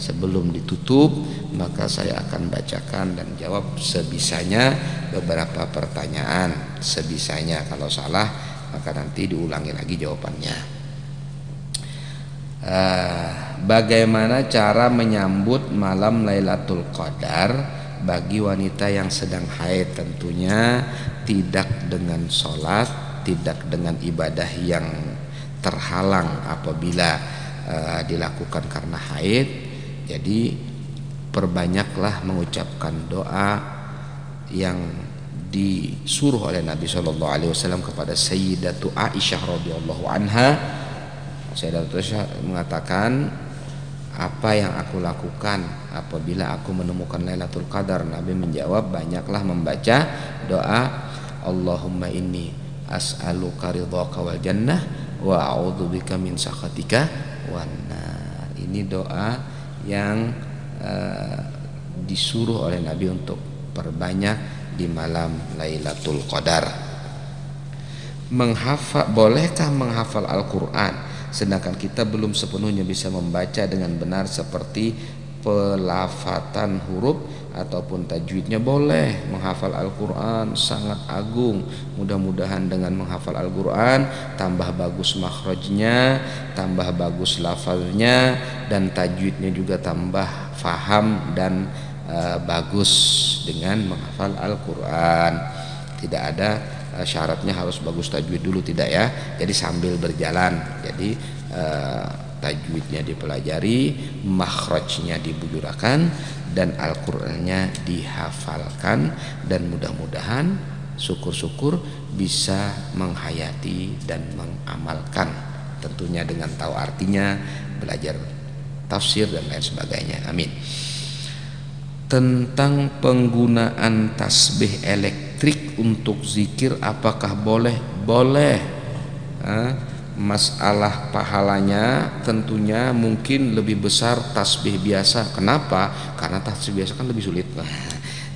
sebelum ditutup maka saya akan bacakan dan jawab sebisanya beberapa pertanyaan, sebisanya. Kalau salah maka nanti diulangi lagi jawabannya. Bagaimana cara menyambut malam Lailatul Qadar bagi wanita yang sedang haid? Tentunya tidak dengan sholat, tidak dengan ibadah yang terhalang apabila dilakukan karena haid. Jadi perbanyaklah mengucapkan doa yang disuruh oleh Nabi Shallallahu Alaihi Wasallam kepada Sayyidatu Aisyah radhiyallahu anha. Sayyidatu Aisyah mengatakan, apa yang aku lakukan apabila aku menemukan Lailatul Qadar? Nabi menjawab, banyaklah membaca doa Allahumma inni as'aluka ridhaka wal jannah wa a'udzubika min sakhatika wan nar. Ini doa yang disuruh oleh Nabi untuk perbanyak di malam Lailatul Qadar. Bolehkah menghafal Al-Quran sedangkan kita belum sepenuhnya bisa membaca dengan benar seperti pelafatan huruf ataupun tajwidnya? Boleh. Menghafal Al-Quran sangat agung. Mudah-mudahan dengan menghafal Al-Quran tambah bagus makhrajnya, tambah bagus lafalnya, dan tajwidnya juga tambah faham dan bagus dengan menghafal Al-Quran. Tidak ada syaratnya harus bagus tajwid dulu, tidak ya. Jadi sambil berjalan, jadi tajwidnya dipelajari, makhrajnya dibujurakan, dan Al-Qur'annya dihafalkan, dan mudah-mudahan syukur-syukur bisa menghayati dan mengamalkan, tentunya dengan tahu artinya, belajar tafsir dan lain sebagainya. Amin. Tentang penggunaan tasbih elektrik untuk zikir, apakah boleh? Boleh. Masalah pahalanya tentunya mungkin lebih besar tasbih biasa. Kenapa? Karena tasbih biasa kan lebih sulit.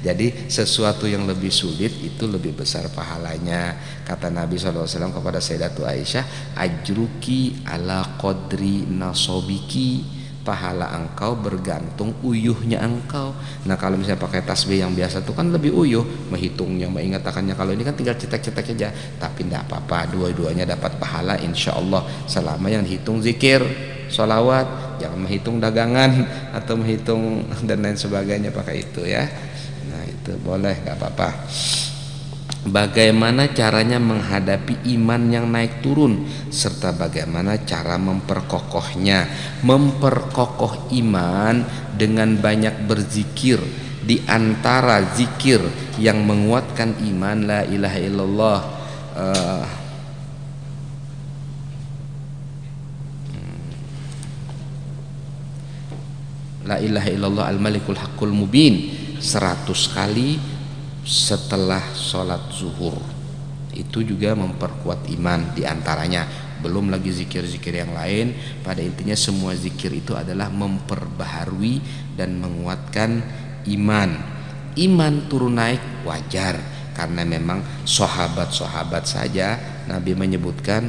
Jadi sesuatu yang lebih sulit itu lebih besar pahalanya. Kata Nabi SAW kepada Sayyidatu Aisyah, ajruki ala qadri nasobiki, pahala engkau bergantung uyuhnya engkau. Nah kalau misalnya pakai tasbih yang biasa itu kan lebih uyuh menghitungnya, mengingatakannya. Kalau ini kan tinggal cetak-cetak aja. Tapi tidak apa-apa, dua-duanya dapat pahala insya Allah, selama yang dihitung zikir, sholawat. Jangan menghitung dagangan atau menghitung dan lain sebagainya pakai itu ya. Nah itu boleh, nggak apa-apa. Bagaimana caranya menghadapi iman yang naik turun, serta bagaimana cara memperkokohnya? Memperkokoh iman dengan banyak berzikir. Di antara zikir yang menguatkan iman, la ilaha illallah, la ilaha illallah al-malikul haqqul mubin 100 kali setelah sholat zuhur. Itu juga memperkuat iman diantaranya. Belum lagi zikir-zikir yang lain. Pada intinya semua zikir itu adalah memperbaharui dan menguatkan iman. Iman turun naik wajar, karena memang sahabat-sahabat saja Nabi menyebutkan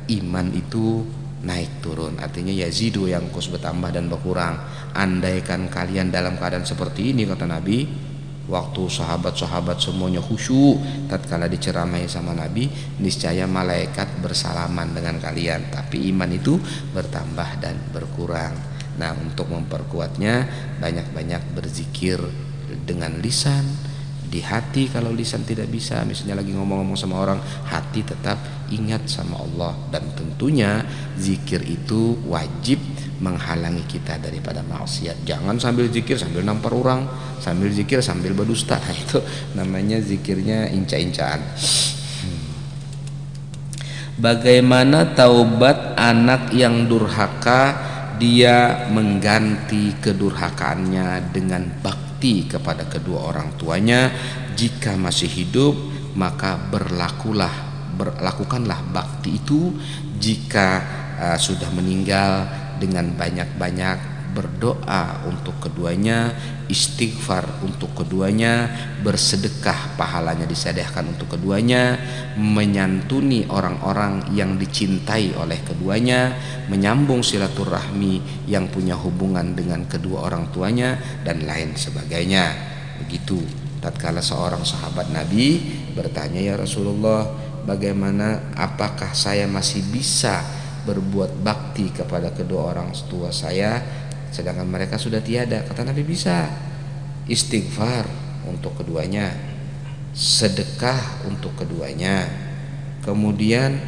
iman itu naik turun, artinya yazidu, yang kus, bertambah dan berkurang. Andaikan kalian dalam keadaan seperti ini, kata Nabi, waktu sahabat-sahabat semuanya khusyuk tatkala diceramai sama Nabi, niscaya malaikat bersalaman dengan kalian, tapi iman itu bertambah dan berkurang. Nah, untuk memperkuatnya banyak-banyak berzikir dengan lisan, di hati kalau lisan tidak bisa, misalnya lagi ngomong-ngomong sama orang, hati tetap ingat sama Allah. Dan tentunya zikir itu wajib menghalangi kita daripada maksiat. Jangan sambil zikir sambil nampar orang, sambil zikir sambil berdusta. Nah, itu namanya zikirnya inca-incaan. Bagaimana taubat anak yang durhaka? Dia mengganti kedurhakaannya dengan bakti kepada kedua orang tuanya. Jika masih hidup, maka lakukanlah bakti itu. Jika sudah meninggal, dengan banyak-banyak berdoa untuk keduanya, istighfar untuk keduanya, bersedekah pahalanya disediakan untuk keduanya, menyantuni orang-orang yang dicintai oleh keduanya, menyambung silaturahmi yang punya hubungan dengan kedua orang tuanya, dan lain sebagainya. Begitu tatkala seorang sahabat Nabi bertanya, ya Rasulullah, bagaimana, apakah saya masih bisa berbuat bakti kepada kedua orang tua saya sedangkan mereka sudah tiada? Kata Nabi, bisa. Istighfar untuk keduanya, sedekah untuk keduanya, kemudian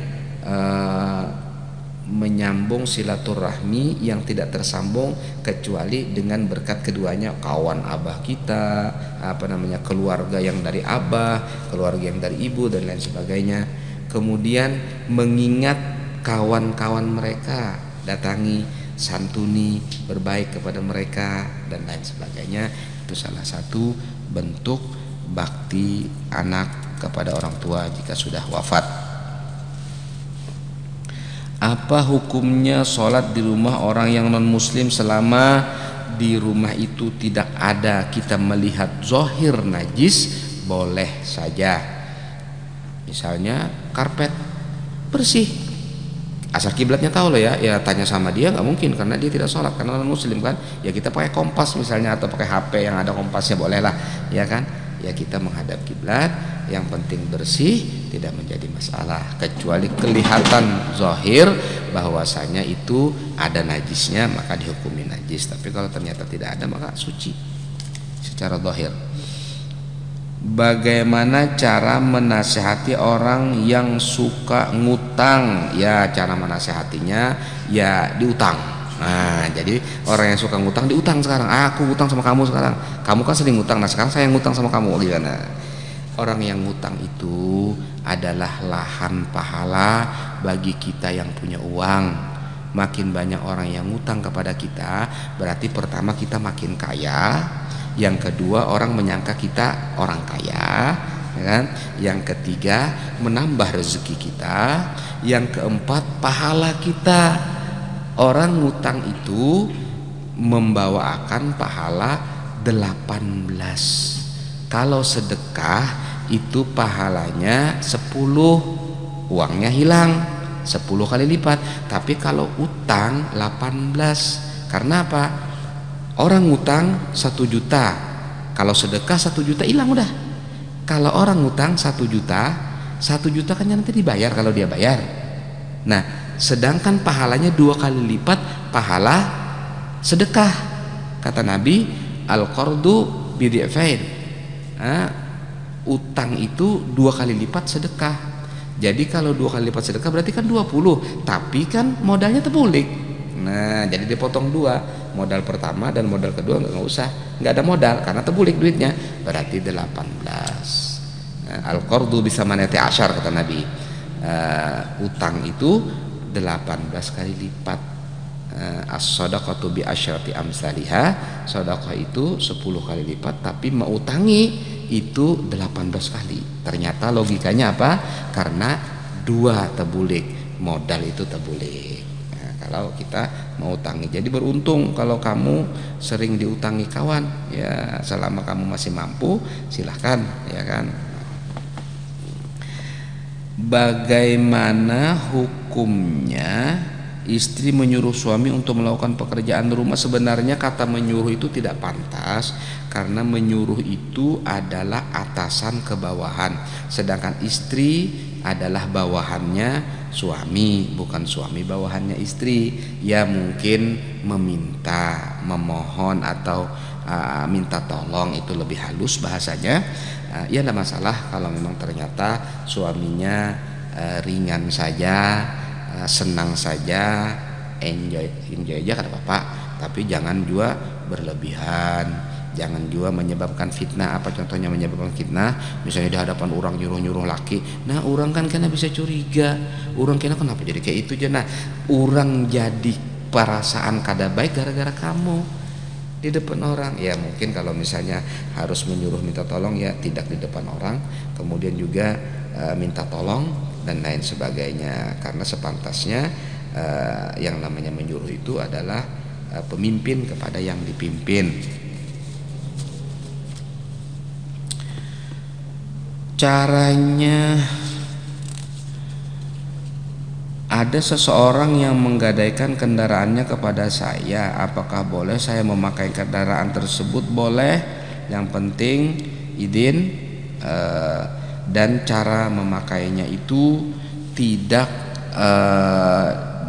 menyambung silaturahmi yang tidak tersambung kecuali dengan berkat keduanya, kawan abah kita, keluarga yang dari abah, keluarga yang dari ibu, dan lain sebagainya. Kemudian mengingat kawan-kawan mereka, datangi, santuni, berbaik kepada mereka, dan lain sebagainya. Itu salah satu bentuk bakti anak kepada orang tua jika sudah wafat. Apa hukumnya sholat di rumah orang yang non muslim selama di rumah itu tidak ada kita melihat zahir najis? Boleh saja. Misalnya karpet bersih, asal kiblatnya tahu loh ya tanya sama dia nggak mungkin karena dia tidak sholat karena non muslim kan. Ya kita pakai kompas misalnya atau pakai HP yang ada kompasnya, boleh lah ya kan. Ya kita menghadap kiblat, yang penting bersih, tidak menjadi masalah kecuali kelihatan zahir bahwasanya itu ada najisnya, maka dihukumi najis. Tapi kalau ternyata tidak ada, maka suci secara zahir. Bagaimana cara menasihati orang yang suka ngutang? Ya cara menasihatinya ya diutang. Nah, jadi orang yang suka ngutang diutang sekarang. Aku ngutang sama kamu sekarang. Kamu kan sering ngutang. Nah, sekarang saya ngutang sama kamu. Gimana? Orang yang ngutang itu adalah lahan pahala bagi kita yang punya uang. Makin banyak orang yang ngutang kepada kita, berarti pertama kita makin kaya. Yang kedua, orang menyangka kita orang kaya, ya kan? Yang ketiga, menambah rezeki kita. Yang keempat, pahala kita. Orang ngutang itu membawakan pahala 18. Kalau sedekah itu pahalanya 10, uangnya hilang 10 kali lipat. Tapi kalau utang 18. Karena apa? Orang ngutang 1 juta, kalau sedekah 1 juta hilang udah. Kalau orang ngutang 1 juta, 1 juta kan nanti dibayar kalau dia bayar. Nah, sedangkan pahalanya 2 kali lipat pahala sedekah. Kata Nabi, al-qardu bid'ifain. Utang itu 2 kali lipat sedekah. Jadi kalau 2 kali lipat sedekah berarti kan 20, tapi kan modalnya terbulik. Nah, jadi dipotong 2, modal pertama dan modal kedua nggak usah, nggak ada modal karena terbulik duitnya, berarti 18. Nah, al-qardu bisa manati asyar kata Nabi. Utang itu 18 kali lipat. As-shadaqatu bi asyarati amsalihha. Sedekah itu 10 kali lipat, tapi mengutangi itu 18 kali. Ternyata logikanya apa? Karena 2 terbulik, modal itu terbulik. Nah, kalau kita mau utangi, jadi beruntung kalau kamu sering diutangi kawan. Ya, selama kamu masih mampu, silahkan, ya kan. Bagaimana hukumnya istri menyuruh suami untuk melakukan pekerjaan rumah? Sebenarnya kata menyuruh itu tidak pantas, karena menyuruh itu adalah atasan ke bawahan, sedangkan istri adalah bawahannya suami, bukan suami bawahannya istri. Ya mungkin meminta, memohon, atau minta tolong, itu lebih halus bahasanya. Ya tidak masalah kalau memang ternyata suaminya ringan saja, senang saja, enjoy aja kata bapak. Tapi jangan juga berlebihan, jangan juga menyebabkan fitnah. Apa contohnya menyebabkan fitnah? Misalnya di hadapan orang nyuruh-nyuruh laki. Nah orang kan kena bisa curiga, orang kena kenapa jadi kayak itu aja. Nah orang jadi perasaan kada baik gara-gara kamu di depan orang. Ya mungkin kalau misalnya harus menyuruh minta tolong, ya tidak di depan orang, kemudian juga minta tolong dan lain sebagainya. Karena sepantasnya yang namanya menyuruh itu adalah pemimpin kepada yang dipimpin. Caranya, ada seseorang yang menggadaikan kendaraannya kepada saya, apakah boleh saya memakai kendaraan tersebut? Boleh, yang penting izin, dan cara memakainya itu tidak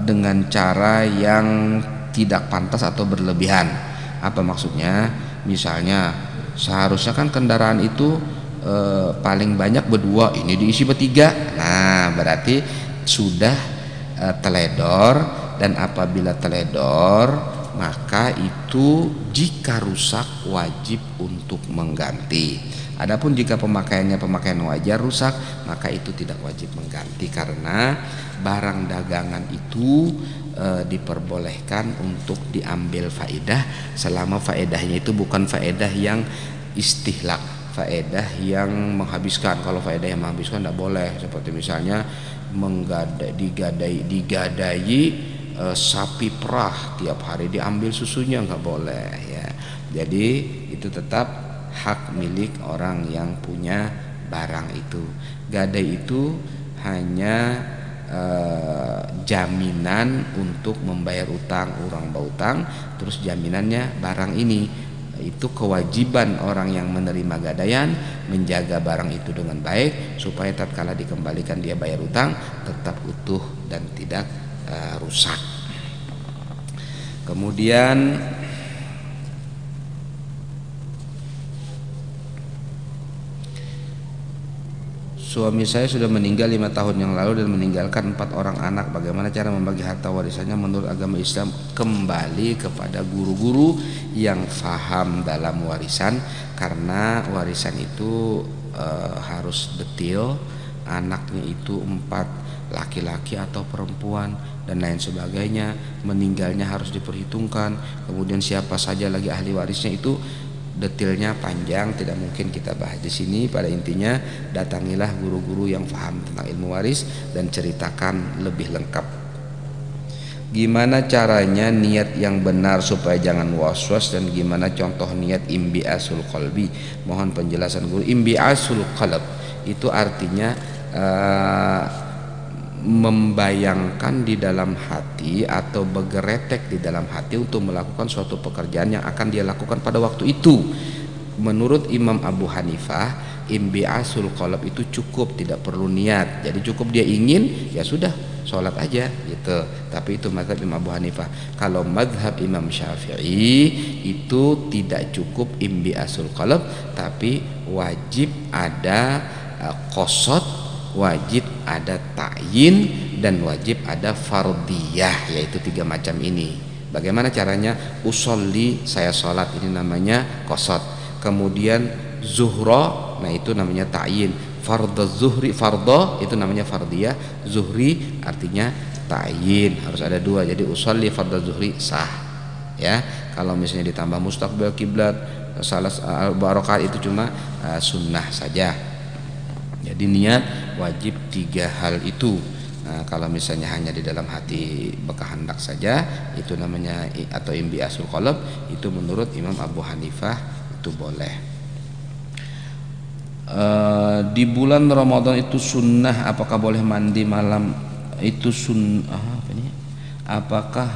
dengan cara yang tidak pantas atau berlebihan. Apa maksudnya? Misalnya seharusnya kan kendaraan itu paling banyak berdua, ini diisi bertiga, nah berarti sudah teledor. Dan apabila teledor, maka itu jika rusak wajib untuk mengganti. Adapun jika pemakaiannya pemakaian wajar, rusak, maka itu tidak wajib mengganti, karena barang dagangan itu diperbolehkan untuk diambil faedah selama faedahnya itu bukan faedah yang istihlak, faedah yang menghabiskan. Kalau faedah yang menghabiskan tidak boleh, seperti misalnya digadai sapi perah, tiap hari diambil susunya, nggak boleh ya. Jadi itu tetap hak milik orang yang punya barang itu. Gadai itu hanya jaminan untuk membayar utang, orang berutang, terus jaminannya barang ini. Itu kewajiban orang yang menerima gadaian menjaga barang itu dengan baik supaya tatkala dikembalikan dia bayar utang tetap utuh dan tidak rusak. Kemudian suami saya sudah meninggal 5 tahun yang lalu dan meninggalkan 4 orang anak. Bagaimana cara membagi harta warisannya menurut agama Islam? Kembali kepada guru-guru yang faham dalam warisan, karena warisan itu harus detail. Anaknya itu 4, laki-laki atau perempuan dan lain sebagainya. Meninggalnya harus diperhitungkan. Kemudian siapa saja lagi ahli warisnya, itu detailnya panjang, tidak mungkin kita bahas di sini. Pada intinya datangilah guru-guru yang paham tentang ilmu waris dan ceritakan lebih lengkap. Gimana caranya niat yang benar supaya jangan waswas, dan gimana contoh niat imbiasul qalbi? Mohon penjelasan guru. Imbiasul qalb itu artinya membayangkan di dalam hati atau bergeretek di dalam hati untuk melakukan suatu pekerjaan yang akan dia lakukan pada waktu itu. Menurut Imam Abu Hanifah, imbiasul qalb itu cukup, tidak perlu niat. Jadi cukup dia ingin, ya sudah, sholat aja gitu. Tapi itu mazhab Imam Abu Hanifah. Kalau mazhab Imam Syafi'i itu tidak cukup imbiasul qalb, tapi wajib ada qasad, wajib ada ta'yin, dan wajib ada fardiyah, yaitu 3 macam ini. Bagaimana caranya? Usolli, saya sholat, ini namanya qasad. Kemudian zuhra, nah itu namanya ta'yin. Fardhu zuhri, fardhu itu namanya fardiyah. Zuhri artinya ta'yin, harus ada 2. Jadi usolli fardhu zuhri sah ya. Kalau misalnya ditambah mustaqbil kiblat, salah barakaat itu cuma sunnah saja. Jadi niat wajib 3 hal itu. Nah, kalau misalnya hanya di dalam hati berkehendak saja, itu namanya atau imbiasul qalb, itu menurut Imam Abu Hanifah itu boleh. Di bulan Ramadan itu sunnah, apakah boleh mandi malam? Itu sunnah apa ini? Apakah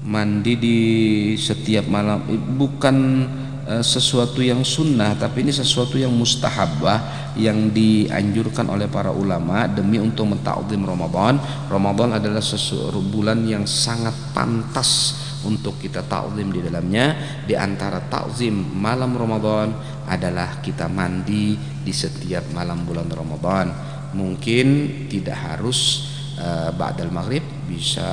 mandi di setiap malam? Bukan sesuatu yang sunnah, tapi ini sesuatu yang mustahabah yang dianjurkan oleh para ulama demi untuk menta'zim Ramadan. Ramadan adalah sesuatu bulan yang sangat pantas untuk kita ta'zim di dalamnya. Di antara ta'zim malam Ramadan adalah kita mandi di setiap malam bulan Ramadan. Mungkin tidak harus ba'dal maghrib, bisa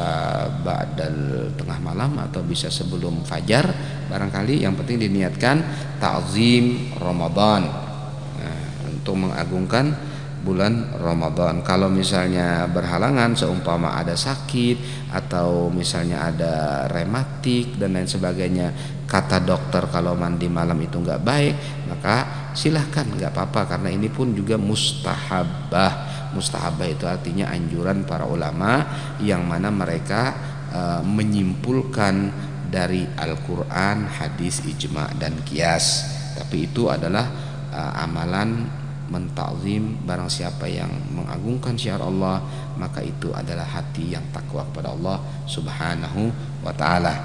ba'dal tengah malam atau bisa sebelum fajar, barangkali yang penting diniatkan ta'zim Ramadan, untuk mengagungkan bulan Ramadan. Kalau misalnya berhalangan, seumpama ada sakit atau misalnya ada rematik dan lain sebagainya, kata dokter kalau mandi malam itu nggak baik, maka silahkan, nggak apa-apa, karena ini pun juga mustahabah. Mustahabah itu artinya anjuran para ulama yang mana mereka menyimpulkan dari Al-Quran, hadis, ijma dan qiyas. Tapi itu adalah amalan mentakzim. Barang siapa yang mengagungkan syiar Allah, maka itu adalah hati yang takwa kepada Allah Subhanahu wa ta'ala.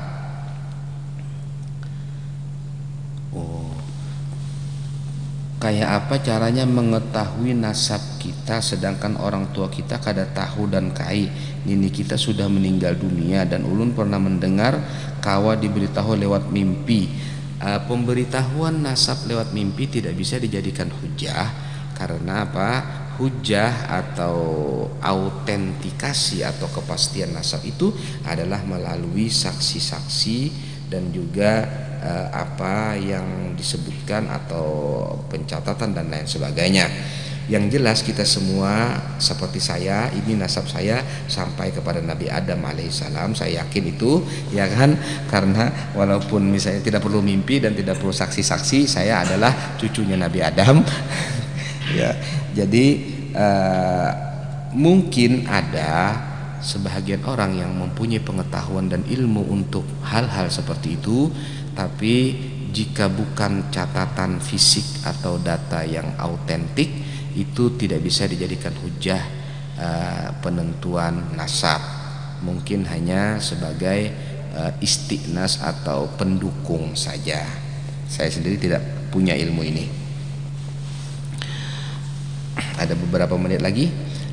Kayak apa caranya mengetahui nasab kita sedangkan orang tua kita kada tahu dan kai nini kita sudah meninggal dunia, dan ulun pernah mendengar kawa diberitahu lewat mimpi. Pemberitahuan nasab lewat mimpi tidak bisa dijadikan hujah. Karena apa? Hujah atau autentikasi atau kepastian nasab itu adalah melalui saksi-saksi dan juga apa yang disebutkan atau pencatatan dan lain sebagainya. Yang jelas kita semua seperti saya, ini nasab saya sampai kepada Nabi Adam alaihissalam. Saya yakin itu, ya kan? Karena walaupun misalnya tidak perlu mimpi dan tidak perlu saksi-saksi, saya adalah cucunya Nabi Adam. Ya, jadi mungkin ada sebahagian orang yang mempunyai pengetahuan dan ilmu untuk hal-hal seperti itu, tapi jika bukan catatan fisik atau data yang autentik, itu tidak bisa dijadikan hujah penentuan nasab. Mungkin hanya sebagai istiqnas atau pendukung saja. Saya sendiri tidak punya ilmu ini. Ada beberapa menit lagi.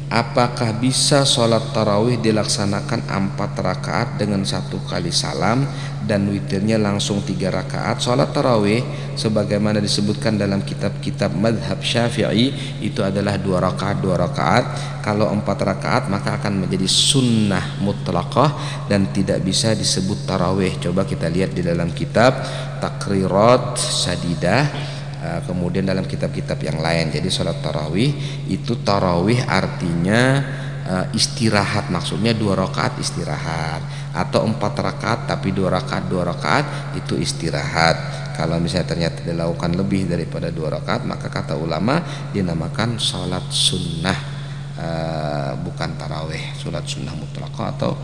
Apakah bisa sholat tarawih dilaksanakan 4 rakaat dengan 1 kali salam dan witirnya langsung 3 rakaat? Sholat tarawih sebagaimana disebutkan dalam kitab-kitab madhab Syafi'i itu adalah 2 rakaat 2 rakaat. Kalau 4 rakaat maka akan menjadi sunnah mutlaqah dan tidak bisa disebut tarawih. Coba kita lihat di dalam kitab Takrirat Sadidah, kemudian dalam kitab-kitab yang lain. Jadi sholat tarawih itu, tarawih artinya istirahat, maksudnya 2 rakaat istirahat, atau 4 rakaat tapi 2 rakaat 2 rakaat itu istirahat. Kalau misalnya ternyata dilakukan lebih daripada 2 rakaat, maka kata ulama dinamakan sholat sunnah, bukan tarawih, sholat sunnah mutlaqah atau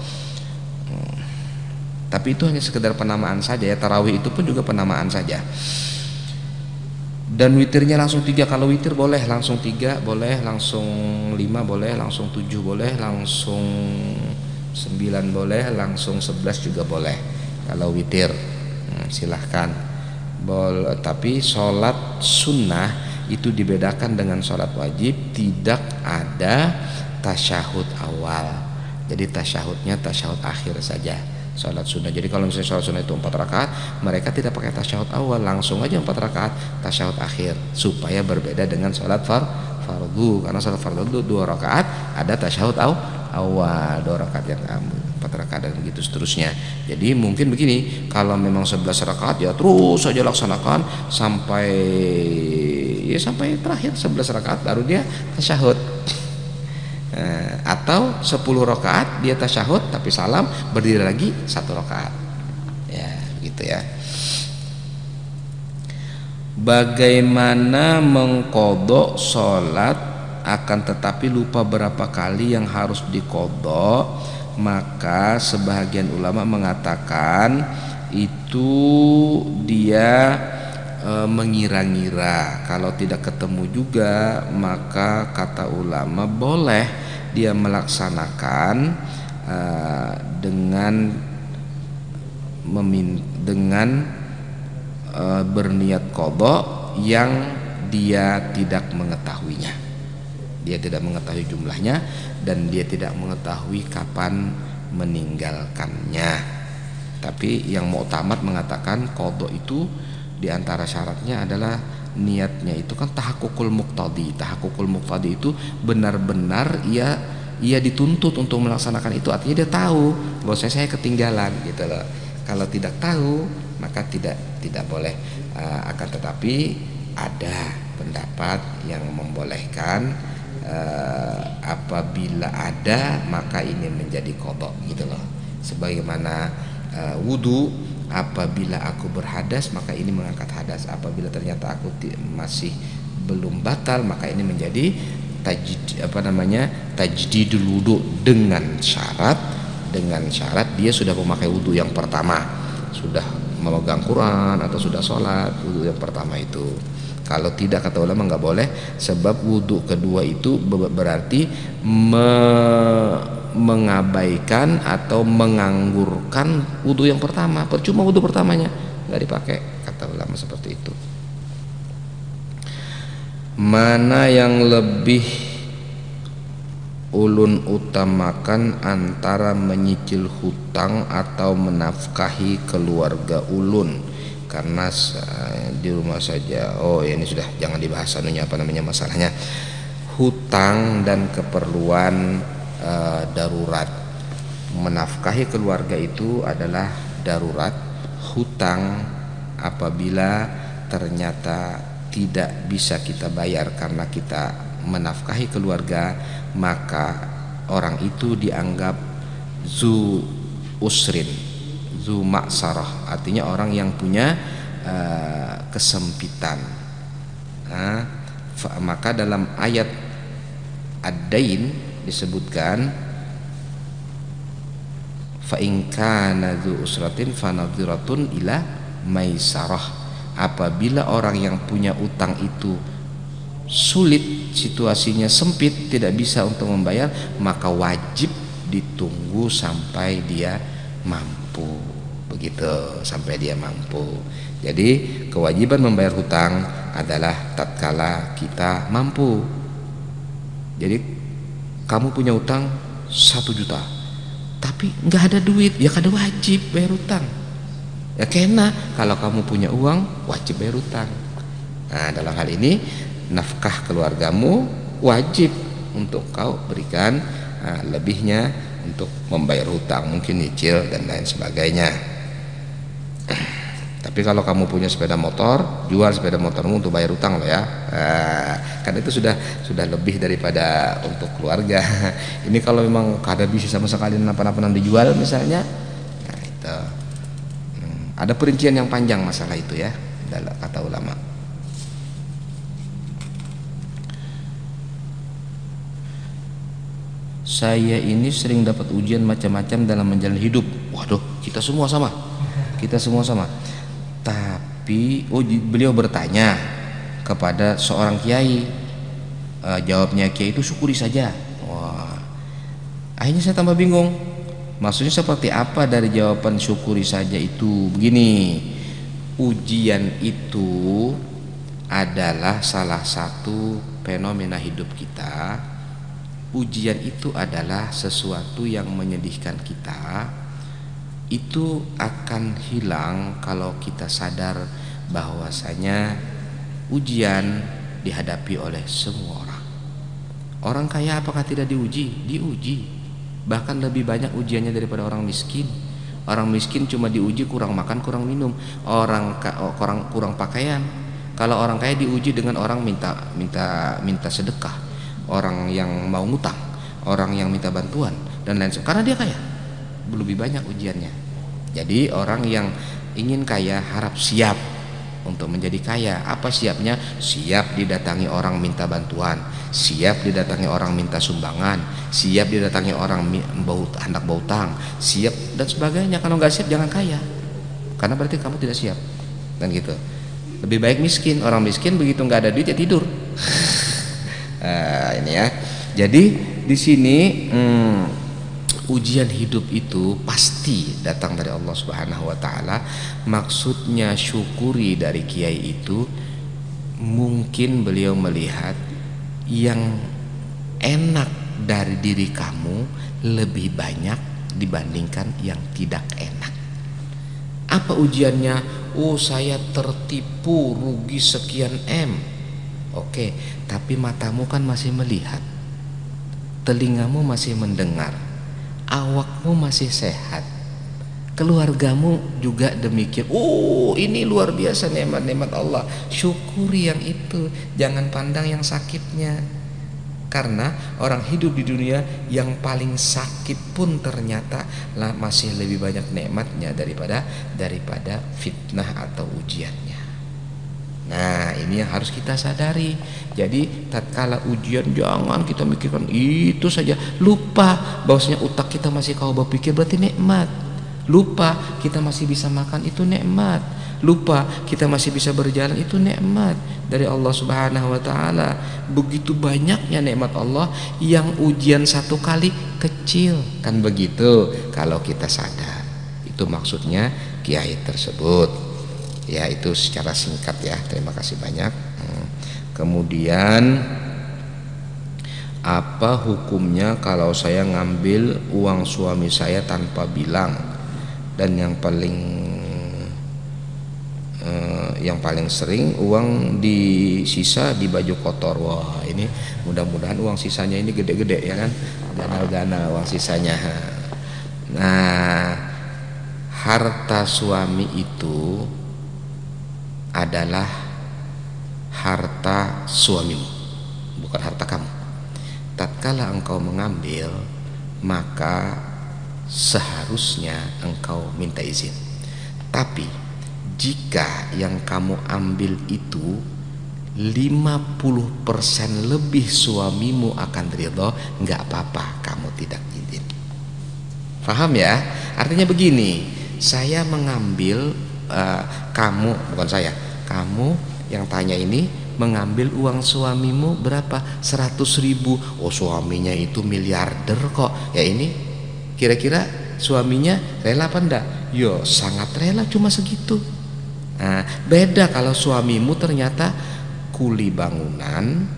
tapi itu hanya sekedar penamaan saja ya. Tarawih itu pun juga penamaan saja. Dan witirnya langsung 3. Kalau witir boleh langsung 3, boleh langsung 5, boleh langsung 7, boleh langsung 9, boleh langsung 11 juga boleh. Kalau witir silahkan. Tapi sholat sunnah itu dibedakan dengan sholat wajib, tidak ada tasyahud awal. Jadi tasyahudnya tasyahud akhir saja. Sholat sunnah. Jadi kalau misalnya sholat sunnah itu 4 rakaat, mereka tidak pakai tasyahud awal, langsung aja 4 rakaat tasyahud akhir, supaya berbeda dengan sholat fardu. Karena sholat fardu itu 2 rakaat ada tasyahud awal, 2 rakaat yang 4 rakaat dan begitu seterusnya. Jadi mungkin begini, kalau memang 11 rakaat ya terus saja laksanakan sampai terakhir 11 rakaat baru dia tasyahud. Atau 10 rakaat dia tasyahud tapi salam, berdiri lagi 1 rakaat. Ya, begitu ya. Bagaimana mengqadha salat akan tetapi lupa berapa kali yang harus diqadha? Maka sebahagian ulama mengatakan itu dia mengira-ngira. Kalau tidak ketemu juga, maka kata ulama boleh dia melaksanakan dengan berniat qadha yang dia tidak mengetahuinya. Dia tidak mengetahui jumlahnya dan dia tidak mengetahui kapan meninggalkannya. Tapi yang mu'tamad mengatakan qadha itu di antara syaratnya adalah niatnya itu kan tahakkukul muqtadi. Tahakkukul muqtadi itu benar-benar ia dituntut untuk melaksanakan itu, artinya dia tahu bahwa saya ketinggalan gitu loh. Kalau tidak tahu maka tidak boleh. Akan tetapi ada pendapat yang membolehkan apabila ada maka ini menjadi qadha gitu loh. Sebagaimana wudu, apabila aku berhadas maka ini mengangkat hadas, apabila ternyata aku masih belum batal maka ini menjadi tajdidul wudu dengan syarat dia sudah memakai wudu yang pertama, sudah memegang Quran atau sudah sholat, wudu yang pertama itu. Kalau tidak, kata ulama nggak boleh, sebab wudu kedua itu berarti mengabaikan atau menganggurkan wudu yang pertama. Percuma wudu pertamanya nggak dipakai, kata ulama seperti itu. Mana yang lebih ulun utamakan antara menyicil hutang atau menafkahi keluarga ulun? Karena di rumah saja. Oh, ini sudah, jangan dibahas anunya, masalahnya hutang dan keperluan darurat. Menafkahi keluarga itu adalah darurat. Hutang apabila ternyata tidak bisa kita bayar karena kita menafkahi keluarga, maka orang itu dianggap zu usrin, zu maksarah, artinya orang yang punya kesempitan. Maka dalam ayat ad-dain disebutkan fa in kana dzu usratin fanadhiratun ila maisarah. Apabila orang yang punya utang itu sulit, situasinya sempit, tidak bisa untuk membayar, maka wajib ditunggu sampai dia mampu. Begitu, sampai dia mampu. Jadi kewajiban membayar hutang adalah tatkala kita mampu. Jadi kamu punya utang 1 juta, tapi nggak ada duit, ya kada wajib bayar hutang. Ya kena, kalau kamu punya uang wajib bayar hutang. Nah, dalam hal ini nafkah keluargamu wajib untuk kau berikan, lebihnya untuk membayar hutang, mungkin nyicil dan lain sebagainya. Tapi kalau kamu punya sepeda motor, jual sepeda motormu untuk bayar hutang loh ya. Kan itu sudah lebih daripada untuk keluarga. Ini kalau memang kada bisa sama sekali apa-apa dijual misalnya, nah itu ada perincian yang panjang masalah itu ya, dalam kata ulama. Saya ini sering dapat ujian macam-macam dalam menjalani hidup. Waduh, kita semua sama. Tapi beliau bertanya kepada seorang kiai. Jawabnya kiai itu syukuri saja. Wah, akhirnya saya tambah bingung. Maksudnya seperti apa dari jawaban syukuri saja itu? Begini, ujian itu adalah salah satu fenomena hidup kita. Ujian itu adalah sesuatu yang menyedihkan kita. Itu akan hilang kalau kita sadar bahwasanya ujian dihadapi oleh semua orang. Orang kaya apakah tidak diuji? Diuji. Bahkan lebih banyak ujiannya daripada orang miskin. Orang miskin cuma diuji kurang makan, kurang minum, orang kurang pakaian. Kalau orang kaya diuji dengan orang minta sedekah, orang yang mau ngutang, orang yang minta bantuan dan lain sebagainya. Karena dia kaya, lebih banyak ujiannya. Jadi orang yang ingin kaya harap siap untuk menjadi kaya. Apa siapnya? Siap didatangi orang minta bantuan, siap didatangi orang minta sumbangan, siap didatangi orang hendak berhutang, siap dan sebagainya. Kalau nggak siap jangan kaya, karena berarti kamu tidak siap, dan gitu. Lebih baik miskin. Orang miskin begitu nggak ada duit ya tidur. Ini ya. Jadi di sini ujian hidup itu pasti datang dari Allah Subhanahu wa taala. Maksudnya syukuri dari kiai itu, mungkin beliau melihat yang enak dari diri kamu lebih banyak dibandingkan yang tidak enak. Apa ujiannya? Oh, saya tertipu rugi sekian M. Oke, tapi matamu kan masih melihat, telingamu masih mendengar, awakmu masih sehat, keluargamu juga demikian. Oh, ini luar biasa nikmat-nikmat Allah. Syukuri yang itu, jangan pandang yang sakitnya. Karena orang hidup di dunia yang paling sakit pun ternyata masih lebih banyak nikmatnya daripada fitnah atau ujiannya. Nah, ini yang harus kita sadari. Jadi tatkala ujian jangan kita mikirkan itu saja, lupa bahwasanya otak kita masih kau berpikir berarti nikmat. Lupa kita masih bisa makan itu nikmat. Lupa kita masih bisa berjalan itu nikmat dari Allah Subhanahu wa taala. Begitu banyaknya nikmat Allah yang ujian satu kali kecil, kan begitu kalau kita sadar. Itu maksudnya kiai tersebut. Ya, itu secara singkat ya. Terima kasih banyak. Kemudian apa hukumnya kalau saya ngambil uang suami saya tanpa bilang, dan yang paling sering uang disisa di baju kotor. Wah, ini mudah-mudahan uang sisanya ini gede-gede ya kan, dana uang sisanya. Nah, harta suami itu adalah harta suamimu, bukan harta kamu. Tatkala engkau mengambil, maka seharusnya engkau minta izin. Tapi jika yang kamu ambil itu 50% lebih suamimu akan ridho, nggak apa-apa kamu tidak izin. Paham ya? Artinya begini, saya mengambil kamu, bukan saya, kamu yang tanya ini mengambil uang suamimu berapa? 100.000. Oh, suaminya itu miliarder kok. Ya, ini kira-kira suaminya rela apa enggak? Yo, sangat rela, cuma segitu. Nah, beda kalau suamimu ternyata kuli bangunan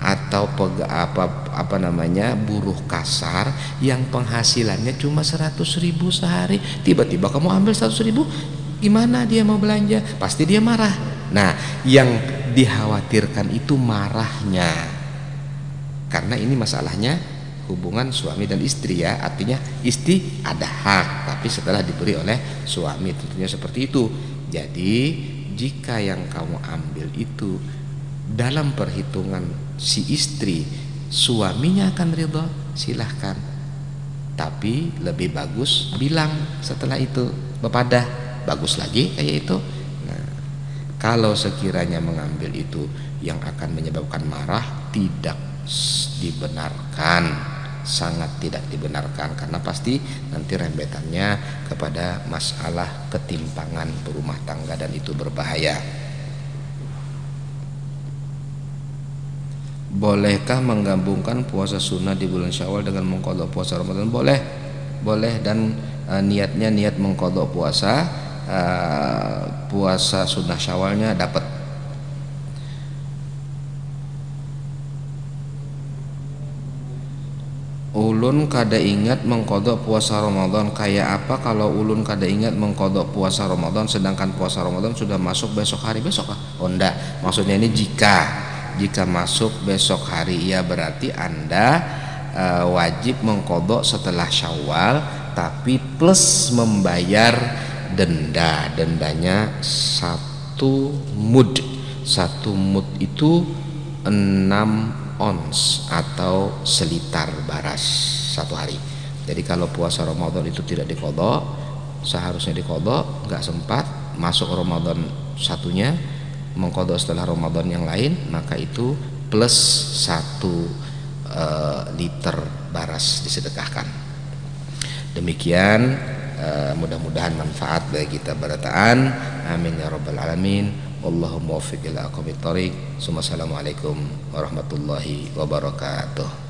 atau buruh kasar yang penghasilannya cuma 100.000 sehari. Tiba-tiba kamu ambil 100.000, gimana dia mau belanja? Pasti dia marah. Nah, yang dikhawatirkan itu marahnya, karena ini masalahnya hubungan suami dan istri ya. Artinya istri ada hak, tapi setelah diberi oleh suami, tentunya seperti itu. Jadi jika yang kamu ambil itu dalam perhitungan si istri, suaminya akan ridho, silahkan. Tapi lebih bagus bilang setelah itu, bepadah bagus lagi kayak itu. Nah, kalau sekiranya mengambil itu yang akan menyebabkan marah, tidak dibenarkan, sangat tidak dibenarkan, karena pasti nanti rembetannya kepada masalah ketimpangan berumah tangga dan itu berbahaya. Bolehkah menggabungkan puasa sunnah di bulan Syawal dengan mengqadha puasa Ramadan? Boleh, dan niatnya niat mengqadha puasa sunnah Syawalnya dapat. Ulun kada ingat mengqadha puasa Ramadan. Kayak apa kalau ulun kada ingat mengqadha puasa Ramadan sedangkan puasa Ramadan sudah masuk besok hari? Besok ah? Oh enggak, maksudnya ini jika masuk besok hari, ya berarti Anda wajib mengqadha setelah Syawal, tapi plus membayar dendanya 1 mud. 1 mud itu 6 ons atau selitar baras 1 hari. Jadi kalau puasa Ramadan itu tidak diqadha, seharusnya diqadha, nggak sempat, masuk Ramadan satunya, mengqadha setelah Ramadan yang lain, maka itu plus 1 liter baras disedekahkan. Demikian, mudah-mudahan manfaat bagi kita berataan. Amin ya rabbal alamin. Wallahumma waffiq ila aqwamit thoriq. Assalamualaikum warahmatullahi wabarakatuh.